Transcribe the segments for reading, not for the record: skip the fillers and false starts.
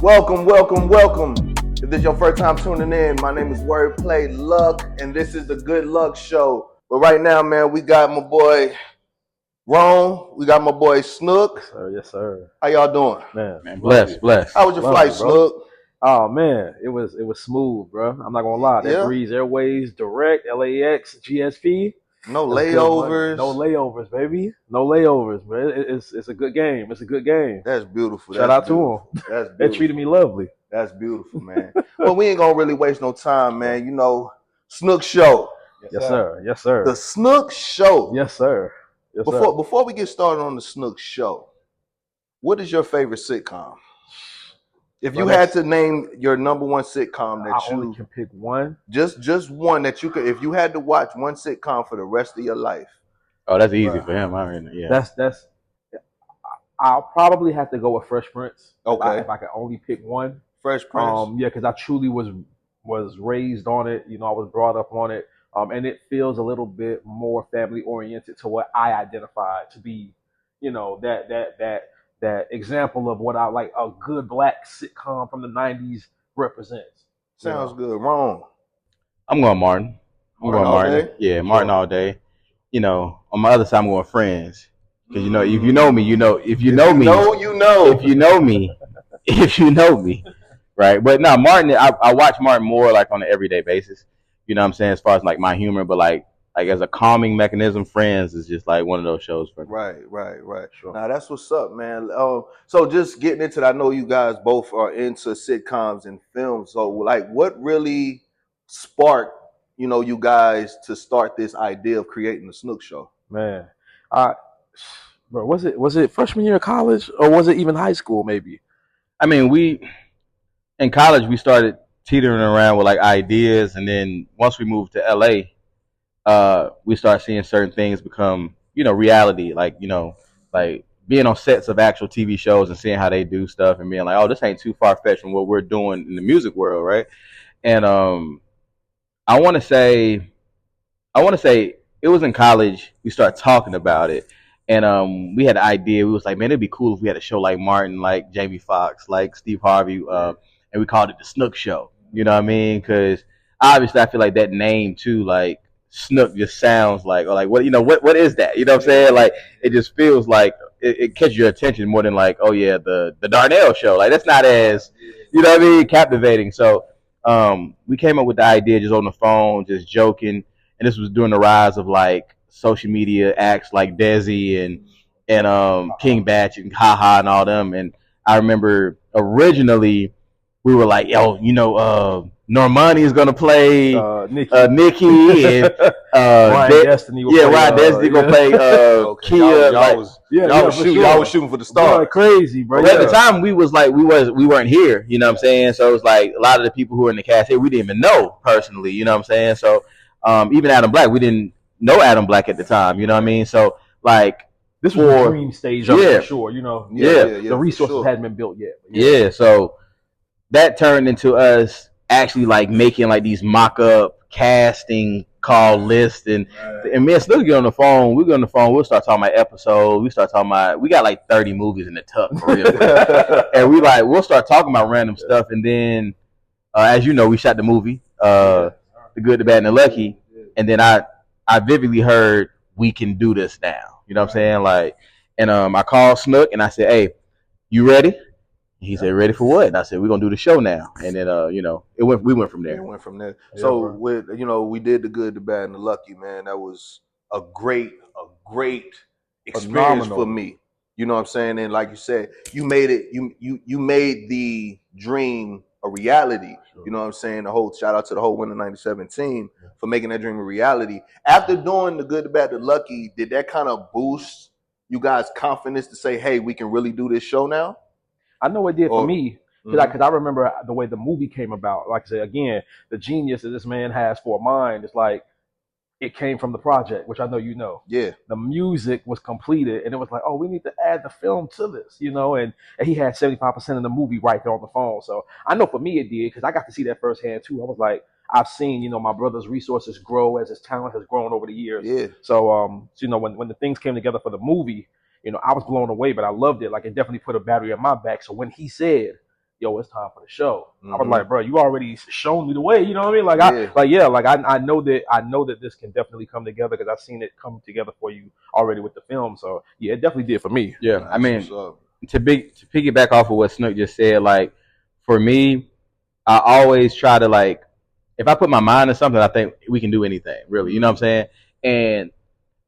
Welcome. If this is your first time tuning in, my name is Wordplay Luck, and this is the Good Luck Show. But right now, man, we got my boy Rome, we got my boy Snook. Yes, sir. How y'all doing? Man, bless. How was your flight, Snook? Oh man, it was smooth, bro. I'm not gonna lie. That Breeze Airways Direct, LAX, GSP. No layovers. No layovers, baby. No layovers, man. It's a good game. It's a good game. That's beautiful. Shout out to them. That's beautiful. They treated me lovely. That's beautiful, man. Well, we ain't gonna really waste no time, man. You know, Snook Show. Yes, sir. Yes, sir. The Snook Show. Yes, sir. Yes, sir. Before we get started on the Snook Show, what is your favorite sitcom? If you had to name your number one sitcom that I only can pick one. Just one that you could, if you had to watch one sitcom for the rest of your life. Oh, that's easy for him. I mean, yeah. That's. I'll probably have to go with Fresh Prince. Okay. If I could only pick one. Fresh Prince. Yeah, because I truly was raised on it. You know, I was brought up on it. And it feels a little bit more family oriented to what I identify to be. You know, that example of what I like a good black sitcom from the 90s represents. Sounds good. Wrong. I'm going Martin. Martin. Yeah, Martin all day. You know, on my other side, I'm going Friends. Because, you know, if you know me, you know. If you know me, if you know me, right? But no, Martin, I watch Martin more like on an everyday basis. You know what I'm saying? As far as like my humor, but like as a calming mechanism, Friends is just like one of those shows for me. Right. Sure. Now that's what's up, man. So just getting into it, I know you guys both are into sitcoms and films. So like, what really sparked, you know, you guys to start this idea of creating the Snook Show? Man, bro, was it freshman year of college or was it even high school? Maybe. I mean, in college we started teetering around with like ideas, and then once we moved to LA. We start seeing certain things become, you know, reality. Like, you know, like being on sets of actual TV shows and seeing how they do stuff and being like, oh, this ain't too far fetched from what we're doing in the music world, right? And I want to say it was in college. We started talking about it, and we had the idea. We was like, man, it'd be cool if we had a show like Martin, like Jamie Foxx, like Steve Harvey, and we called it the Snook Show. You know what I mean? Because obviously, I feel like that name too, like. Snook just sounds like, or like, what, you know, what is that? You know what I'm saying? Like, it just feels like it catches your attention more than like, oh yeah, the Darnell show. Like, that's not as, you know what I mean, captivating. So we came up with the idea just on the phone, just joking. And this was during the rise of like social media acts like Desi and King Batch and Haha and all them. And I remember originally we were like, yo, you know, Normani is gonna play Nikki and Ryan Destiny. Ryan Destiny gonna play Kia. Y'all was shooting for the stars. Crazy, bro. But at the time, we weren't here. You know what I'm saying? So it was like a lot of the people who were in the cast here, we didn't even know personally. You know what I'm saying? So even Adam Black, we didn't know Adam Black at the time. You know what I mean? So like this was a dream stage, for sure. You know, the resources hadn't been built yet. Yeah, so that turned into us actually like making like these mock-up casting call lists and me and Snook get on the phone. We'll start talking about episodes. We got like 30 movies in the tuck for real. And we'll start talking about random stuff. And then as you know, we shot the movie, The Good, the Bad, and the Lucky. And then I vividly heard we can do this now. You know what I'm saying? Like, and I called Snook and I said, hey, you ready? He said, ready for what? And I said, we're going to do the show now. And then, you know, we went from there. Yeah, so, we did The Good, the Bad, and the Lucky, man. That was a great experience for me. You know what I'm saying? And like you said, you made it, you made the dream a reality. Sure. You know what I'm saying? Shout out to the whole Winter 97 team for making that dream a reality. After doing The Good, the Bad, the Lucky, did that kind of boost you guys' confidence to say, hey, we can really do this show now? I know it did for me because I remember the way the movie came about. Like I said, again, the genius that this man has for a mind is like it came from the project, which I know you know. Yeah. The music was completed, and it was like, oh, we need to add the film to this, you know. And he had 75% of the movie right there on the phone. So I know for me it did because I got to see that firsthand too. I was like, I've seen, you know, my brother's resources grow as his talent has grown over the years. Yeah. So, you know, when the things came together for the movie, you know, I was blown away, but I loved it. Like, it definitely put a battery on my back. So when he said, yo, it's time for the show. I was Mhm. like, bro, you already shown me the way. You know what I mean? Like, I know that this can definitely come together because I've seen it come together for you already with the film. So yeah, it definitely did for me. Yeah, That's I mean, what's up. to piggyback off of what Snook just said, like for me, I always try to like if I put my mind to something, I think we can do anything, really. You know what I'm saying? And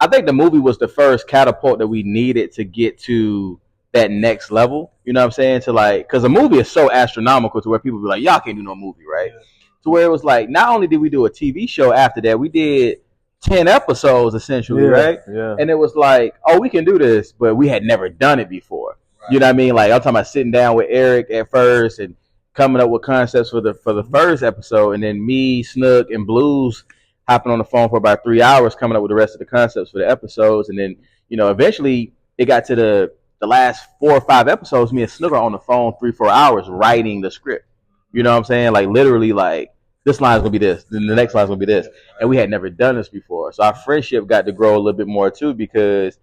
I think the movie was the first catapult that we needed to get to that next level. You know what I'm saying? To like, because a movie is so astronomical to where people be like, y'all can't do no movie, right? Yeah. To where it was like, not only did we do a TV show after that, we did 10 episodes essentially, right? Yeah. And it was like, oh, we can do this, but we had never done it before. Right. You know what I mean? Like I'm talking about sitting down with Eric at first and coming up with concepts for the first episode, and then me, Snook, and Blues hopping on the phone for about 3 hours, coming up with the rest of the concepts for the episodes, and then eventually it got to the last 4 or 5 episodes. Me and Snook are on the phone 3-4 hours writing the script. You know what I'm saying? Like literally, like this line's gonna be this, then the next line's gonna be this, and we had never done this before. So our friendship got to grow a little bit more too because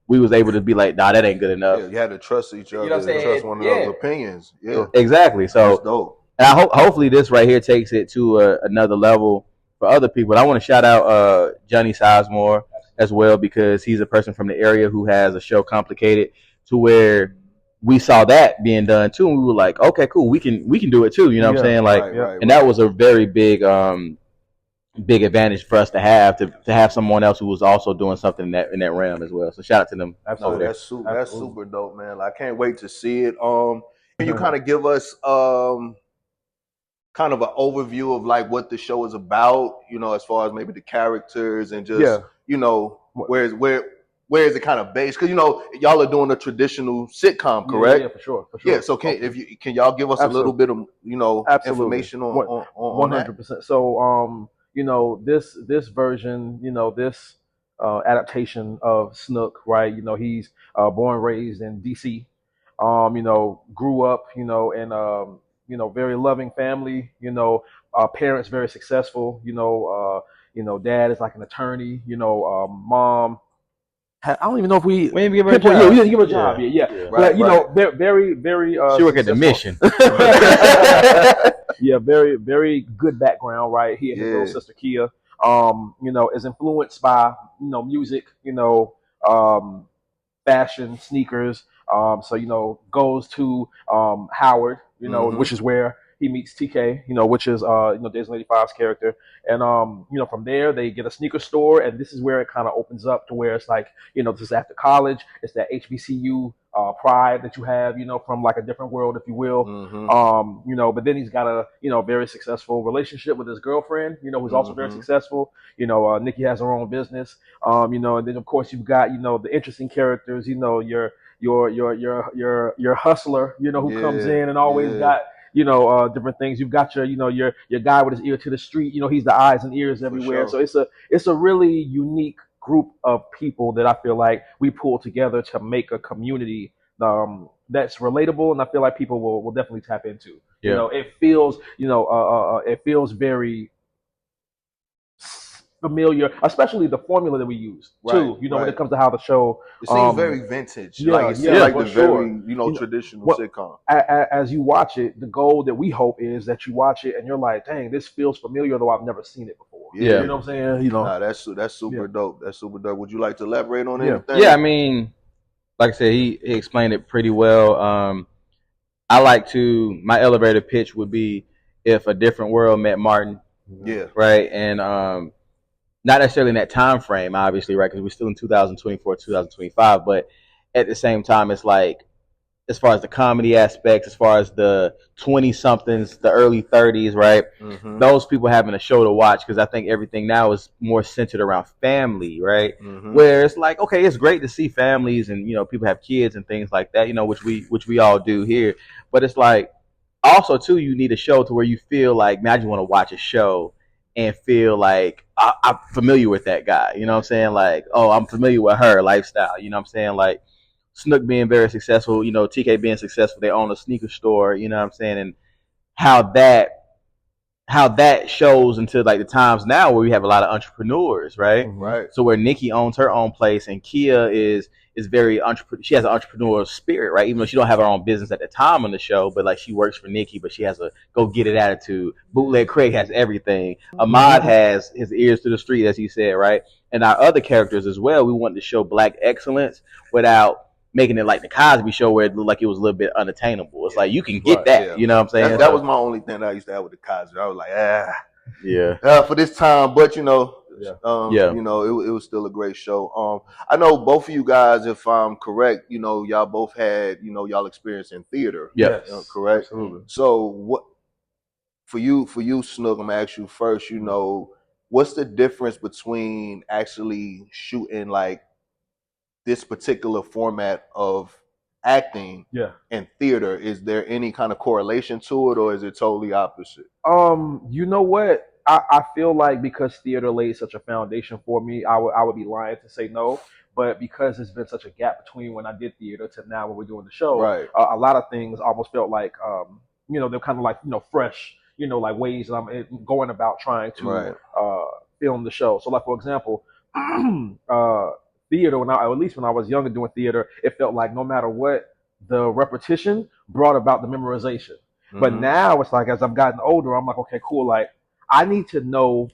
we was able to be like, nah, that ain't good enough. Yeah, you had to trust each other, You know what I'm saying? trust one another's opinions. Yeah, exactly. So that's dope. And hopefully this right here takes it to another level for other people. And I want to shout out Johnny Sizemore as well because he's a person from the area who has a show Complicated to where we saw that being done too, and we were like, okay, cool, we can do it too. You know what I'm saying? Like, and that was a very big advantage for us to have someone else who was also doing something in that realm as well. So shout out to them. Absolutely, that's super dope, man. Like, I can't wait to see it. Can you kind of give us kind of an overview of like what the show is about? As far as maybe the characters and just where is it kind of based? Because y'all are doing a traditional sitcom, correct? Yeah, for sure. Yeah. So can y'all give us a little bit of information on 100%. So this version, this adaptation of Snook, right? He's born raised in DC. Grew up, in very loving family. Parents very successful. Dad is like an attorney. Mom. I don't even know if we didn't give her a job. Yeah, we didn't give her a job. Yeah. Right, but very, very. She work at the Mission. Yeah, very, very good background, right? He and his little sister Kia, is influenced by music, fashion, sneakers. So goes to Howard, which is where he meets TK, which is Disney 85's character, and from there they get a sneaker store, and this is where it kind of opens up to where it's like this is after college, it's that HBCU pride that you have, from like a different world, if you will, but then he's got a very successful relationship with his girlfriend, who's also very successful. Nikki has her own business, and then of course you've got the interesting characters, your hustler, who comes in and always got different things. You've got your guy with his ear to the street. He's the eyes and ears everywhere. Sure. So it's a really unique group of people that I feel like we pull together to make a community that's relatable, and I feel like people will definitely tap into. Yeah. It feels very familiar, especially the formula that we use too. When it comes to how the show, it seems very vintage. Like the very traditional sitcom. As you watch it, the goal that we hope is that you watch it and you're like, dang, this feels familiar, though I've never seen it before. Yeah, you know what I'm saying. Nah, that's super dope. That's super dope. Would you like to elaborate on anything? Yeah, I mean, like I said, he explained it pretty well. My elevator pitch would be if a different world met Martin. Yeah. Right, and not necessarily in that time frame, obviously, right? Because we're still in 2024, 2025. But at the same time, it's like, as far as the comedy aspects, as far as the 20-somethings, the early 30s, right? Mm-hmm. Those people having a show to watch, because I think everything now is more centered around family, right? Mm-hmm. Where it's like, okay, it's great to see families and people have kids and things like that, which we all do here. But it's like, also too, you need a show to where you feel like, man, I just want to watch a show and feel like I'm familiar with that guy. You know what I'm saying? Like, oh, I'm familiar with her lifestyle. You know what I'm saying? Like, Snook being very successful, TK being successful, they own a sneaker store, you know what I'm saying? And how that shows into like the times now where we have a lot of entrepreneurs, right? Right. So where Nikki owns her own place and Kia is is very she has an entrepreneurial spirit, right? Even though she don't have her own business at the time on the show, but like she works for Nikki, but she has a go get it attitude. Bootleg Craig has everything. Ahmad has his ears to the street, as he said, right? And our other characters as well. We wanted to show black excellence without making it like the Cosby Show, where it looked like it was a little bit unattainable. It's like you can get that, you know what I'm saying? That was my only thing that I used to have with the Cosby. I was like, for this time, but you know, you know, it was still a great show. I know both of you guys, if I'm correct, you know, y'all both had, you know, y'all experience in theater. Yes, correct. Absolutely. So what for you, Snook? I'm gonna ask you first. You know, what's the difference between actually shooting like this particular format of acting and theater? Is there any kind of correlation to it, or is it totally opposite? You know what? I feel like because theater laid such a foundation for me, I would be lying to say no. But because there's been such a gap between when I did theater to now when we're doing the show, a lot of things almost felt like, you know, they're kind of like, you know, fresh, you know, like ways that I'm going about trying to film the show. So like, for example, theater, at least when I was younger doing theater, it felt like no matter what, the repetition brought about the memorization. But now it's like, as I've gotten older, I'm like, okay, cool. Like, I need to know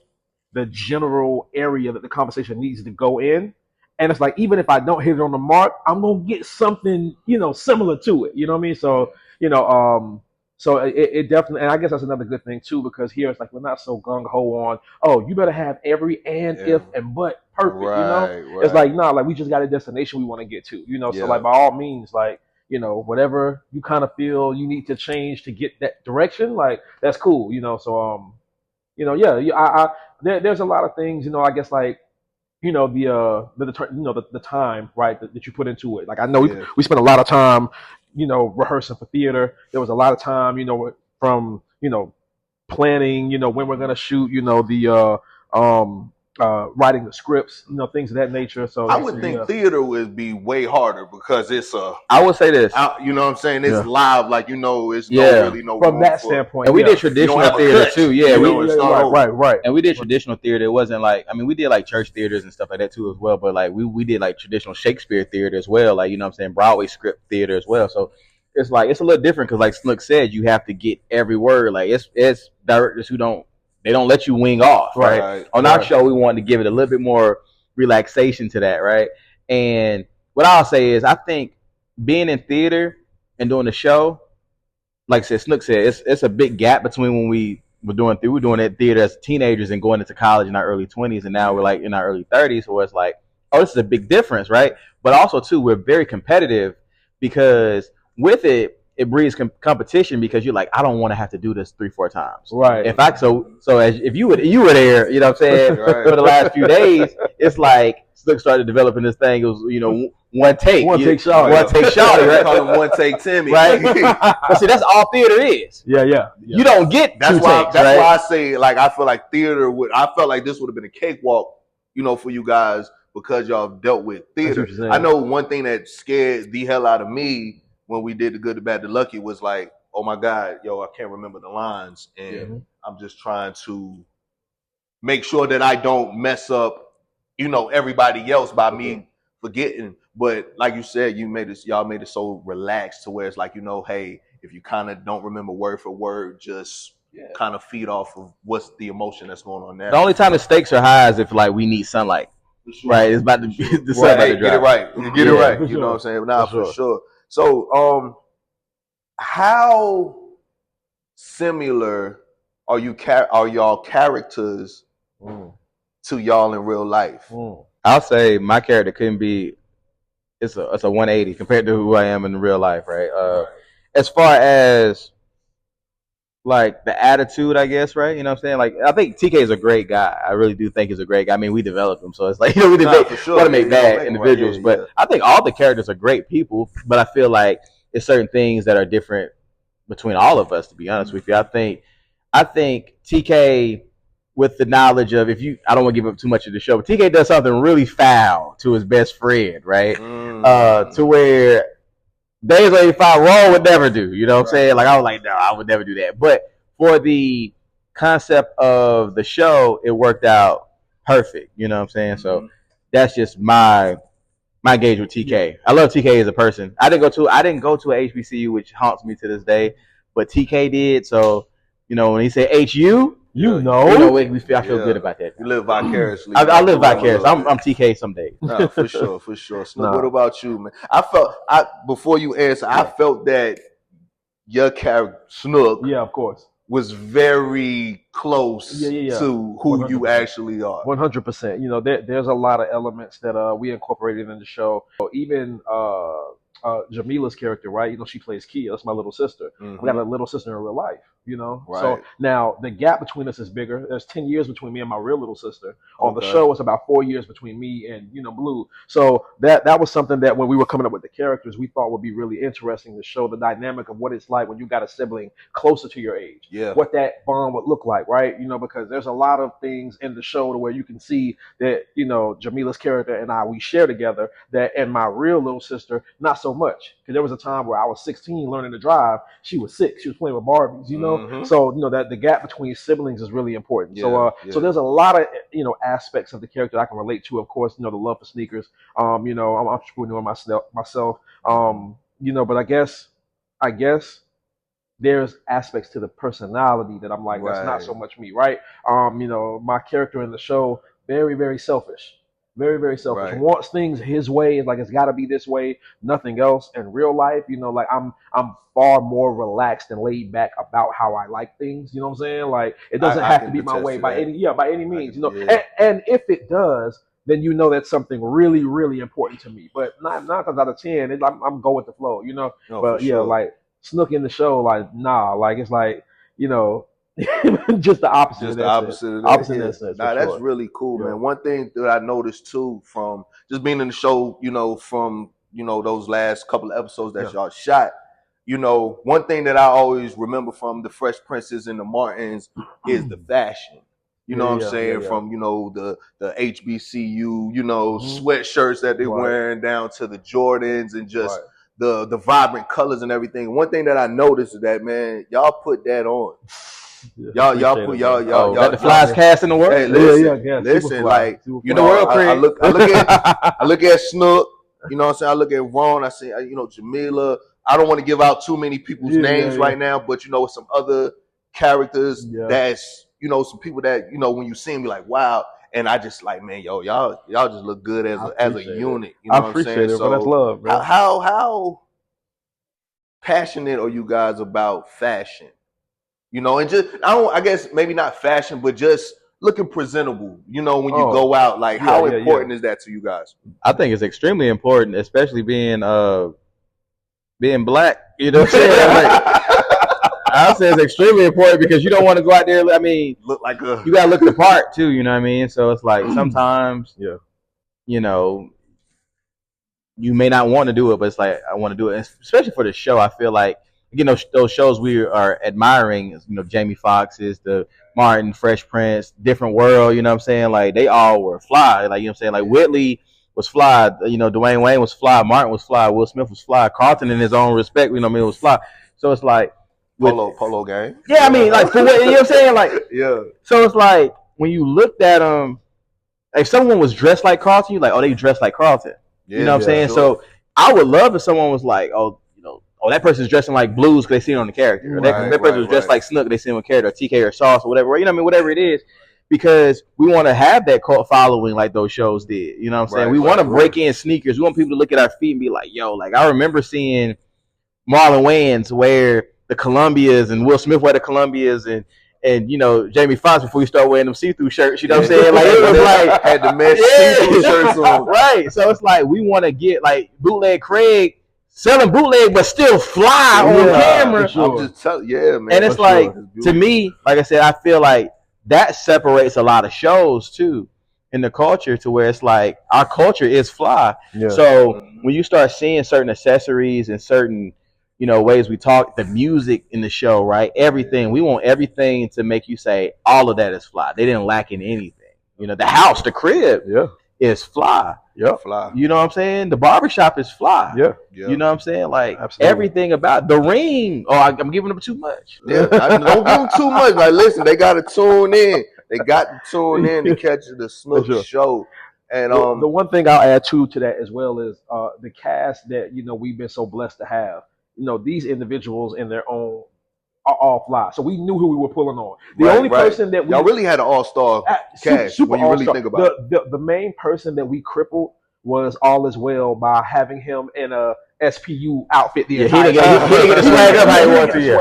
the general area that the conversation needs to go in. And it's like, even if I don't hit it on the mark, I'm going to get something, you know, similar to it. You know what I mean? So, you know, so it definitely, and I guess that's another good thing too, because here it's like, we're not so gung-ho on, oh, you better have every and, if, and but perfect, you know? It's like, nah, like we just got a destination we want to get to, you know? So like, by all means, like, you know, whatever you kind of feel you need to change to get that direction, like, that's cool, you know? So, you know, there's a lot of things, you know, I guess like, you know, the time, right, that you put into it. Like, I know we spent a lot of time, you know, rehearsing for theater. There was a lot of time, you know, from, you know, planning, you know, when we're going to shoot, you know, the writing the scripts, you know, things of that nature. So I would think theater would be way harder because it's I would say this, you know what I'm saying? It's live, like, you know, it's really no from that standpoint. And we did traditional theater too. Yeah, right. And we did traditional theater. It wasn't like, I mean, we did like church theaters and stuff like that too as well. But like we did like traditional Shakespeare theater as well. Like, you know what I'm saying, Broadway script theater as well. So it's like, it's a little different because like Snook said, you have to get every word. Like it's directors who don't let you wing off, right? On our show, we wanted to give it a little bit more relaxation to that, right? And what I'll say is, I think being in theater and doing the show, like Snook said, it's a big gap between when we were doing that theater as teenagers and going into college in our early 20s, and now we're like in our early 30s, so it's like, oh, this is a big difference, right? But also too, we're very competitive because with it breeds competition, because you're like, I don't want to have to do this 3-4 times. Right. In fact, so as if you were there, you know what I'm saying, for the last few days, it's like Snook started developing this thing. It was, you know, one take shawty, right? Call him one take Timmy, right? But see, that's all theater is. Yeah. You don't get that's two why takes, that's right? why I say, like, I feel like theater I felt like this would have been a cakewalk, you know, for you guys, because y'all dealt with theater. I know one thing that scared the hell out of me when we did The Good, the Bad, the Lucky was like, oh my God, I can't remember the lines. And I'm just trying to make sure that I don't mess up, you know, everybody else by me forgetting. But like you said, y'all made it so relaxed to where it's like, you know, hey, if you kind of don't remember word for word, just kind of feed off of what's the emotion that's going on there. The only time the stakes are high is if like we need sunlight. Right. It's about to be the sun about to drop. Get it right. Get it right. You know what I'm saying? Nah, for sure. So, how similar are y'all characters to y'all in real life? I'll say my character couldn't be. It's a 180 compared to who I am in real life, right? As far as like the attitude, I guess, right? You know what I'm saying? Like, I think TK is a great guy. I really do think he's a great guy. I mean, we developed him, so it's like, you know, we want to make bad individuals, but I think all the characters are great people. But I feel like there's certain things that are different between all of us, to be honest with you. I think TK, with the knowledge of, I don't want to give up too much of the show, but TK does something really foul to his best friend, right? To where Days 85 Roll would never do, you know what I'm saying? Like, I was like, no, I would never do that. But for the concept of the show, it worked out perfect, you know what I'm saying? So that's just my my engagement with TK. I love TK as a person. I didn't go to a HBCU, which haunts me to this day, but TK did. So, when he said HU, I feel good about that. You live vicariously. I live vicariously. I'm TK someday. No, for sure. Snook, what about you, man? Before you answer, I felt that your character Snook, of course, was very close to who 100%. you actually are. 100%. There's a lot of elements that we incorporated in the show. Even Jamila's character, right? She plays Kia. That's my little sister. Mm-hmm. I got a little sister in real life. Right. So now the gap between us is bigger. There's 10 years between me and my real little sister. On the show, it's about 4 years between me and Blue. So that was something that when we were coming up with the characters, we thought would be really interesting to show the dynamic of what it's like when you got a sibling closer to your age. Yeah. What that bond would look like, right? Because there's a lot of things in the show where you can see that Jamila's character and we share together. That and my real little sister, not so much. Because there was a time where I was 16 learning to drive. She was 6. She was playing with Barbies. Mm-hmm. So that the gap between siblings is really important. So there's a lot of aspects of the character I can relate to. Of course, the love for sneakers. I'm an entrepreneur myself. But I guess there's aspects to the personality that I'm like, that's not so much me, right? My character in the show, very, very selfish. Very, very selfish. Right. Wants things his way. Like it's got to be this way, nothing else. In real life, like I'm far more relaxed and laid back about how I like things. You know what I'm saying? Like it doesn't have to be my way by any means. And if it does, then that's something really, really important to me. But 9 times out of 10, I'm going with the flow. But sure. Like Snook in the show, like nah, like it's like just the opposite. Just the opposite of that. Opposite in that sense. Nah, that's really cool, man. One thing that I noticed too from just being in the show, from those last couple of episodes that y'all shot, one thing that I always remember from the Fresh Princes and the Martins is the fashion. You know what I'm saying? From the HBCU, sweatshirts that they're wearing down to the Jordans and just the vibrant colors and everything. One thing that I noticed is that, man, y'all put that on. Y'all put the flies cast in the world. Hey, listen, like I look at Snook. You know what I'm saying? I look at Ron. I say, Jamila. I don't want to give out too many people's names right now, but some other characters that's some people that when you see them, be like, wow. And I just like, man, y'all just look good as a unit. You know what I'm saying? It, so that's love, man. How passionate are you guys about fashion? And just I guess maybe not fashion, but just looking presentable. When you go out, like how important is that to you guys? I think it's extremely important, especially being black. You know what I'm saying? Like, I say it's extremely important because you don't want to go out there. I mean, look like you gotta look the part too. You know what I mean? So it's like sometimes, you may not want to do it, but it's like I want to do it, and especially for the show. I feel like those shows we are admiring, Jamie Foxx's, the Martin, Fresh Prince, Different World, you know what I'm saying? Like they all were fly. Like, what I'm saying? Like Whitley was fly, Dwayne Wayne was fly, Martin was fly, Will Smith was fly, Carlton in his own respect, was fly. So it's like Polo gang. Yeah, I mean, like for what you know what I'm saying? Like So it's like when you looked at if someone was dressed like Carlton, you're like, oh, they dressed like Carlton. You know what I'm saying? Sure. So I would love if someone was like, oh, that person's dressing like Blues because they see it on the character. Or that person was dressed like Snook, they see it on the character, or TK or Sauce or whatever. Whatever it is, because we want to have that cult following like those shows did. You know what I'm saying? We want to break in sneakers. We want people to look at our feet and be like, yo, like I remember seeing Marlon Wayans wear the Columbias and Will Smith wear the Columbias and Jamie Foxx before you start wearing them see-through shirts. You know what I'm saying? Like it was like had the mesh see-through shirts on. Right. So it's like we want to get like bootleg Craig selling bootleg, but still fly on camera. Sure. I'm just telling, man. And it's like, to me, like I said, I feel like that separates a lot of shows too in the culture, to where it's like our culture is fly. Yeah. So when you start seeing certain accessories and certain, ways we talk, the music in the show, right? Everything, we want everything to make you say all of that is fly. They didn't lack in anything. The house, the crib, is fly. Fly. You know what I'm saying? The barbershop is fly. You know what I'm saying? Like everything about the ring. Oh, I'm giving them too much. Don't give them too much. Like, listen, they got to tune in. They got to tune in to catch the Snook show. And the one thing I'll add to that as well is the cast that we've been so blessed to have. These individuals in their own are all fly, so we knew who we were pulling on. The only person that y'all really had an all-star cast super when you really think about it. The main person that we crippled was All Is Well by having him in a SPU outfit. He didn't get the swag up how he wanted to.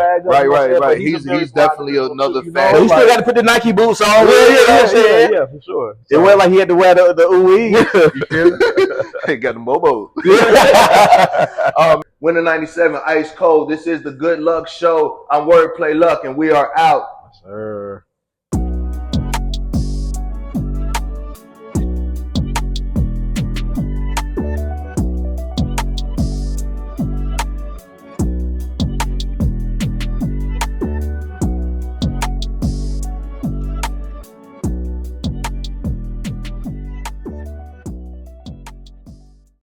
Right. He's definitely another fan. But he still got to put the Nike boots on. Yeah, for sure. It wasn't like he had to wear the ooey. He got the Bobo. Winter 97, Ice Cold. This is the Good Luck Show. I'm Wordplay Luck, and we are out. Sir.